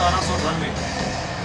1798،